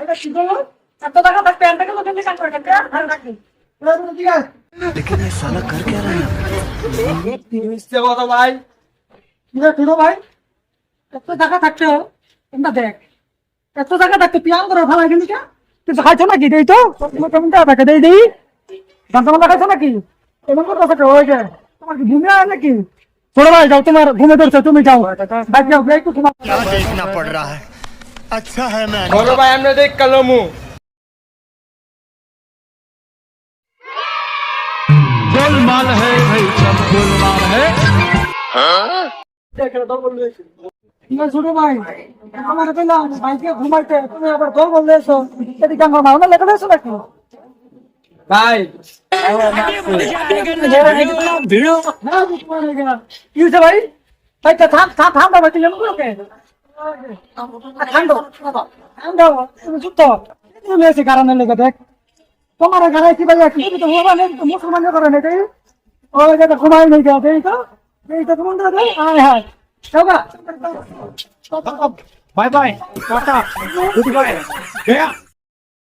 এটা কি করলো? এত টাকা থাকতে এত টাকা লোকের কাজ করে কেটে আর রাখি। ঠিক আছে। लेकिन ये साला कर क्या रहा है यहाँ पे? মিথ্যে কথা ভাই। কি রে ছোট ভাই? এত টাকা থাকতেও এটা দেখ। এত টাকা থাকতে তুই আম করে ভালাই দিলি কে? তুই খাইছ নাকি দেই তো? তুমি টাকা টাকা দেই দেই। দাঁতমালা খাইছ নাকি? এমন কথা থাকে হয়ে যায়। তোমার কি ঘুমিয়ে আছে নাকি? ছোট ভাই যাও তোমার ঘুমে ধরছে তুমি যাও। বাদ যাও একটু তোমার। क्या देखना पड़ रहा है? अच्छा है मैं বড় ভাই আমরা দেখ কালমু गोलमाल है भाई सब गोलमाल है। ঠিক আছে ছোট ভাই আমার পেলাম ভাইকে ঘুমাইতে তুমি আবার ঘর বললে এসো এদিকে আমার মাও না লেখা দিয়েছো নাকি ভাই ভিড়ো না বুঝতে গেল কি হয়েছে ভাই ভাই থাম থাম থাম বাবা তুই এমন করো ঠান্ডা ঠান্ডা তুমি চুপ তো তুমি এসে কারণে লেগে দেখ তোমার ঘরে কি ভাই কি তো মোবাইলে তো মুসলমান করে না তাই ওই যে ঘুমাই নেই গা এই তো তোমার দাদা আয় হায় বাবা bye bye tata good bye गया।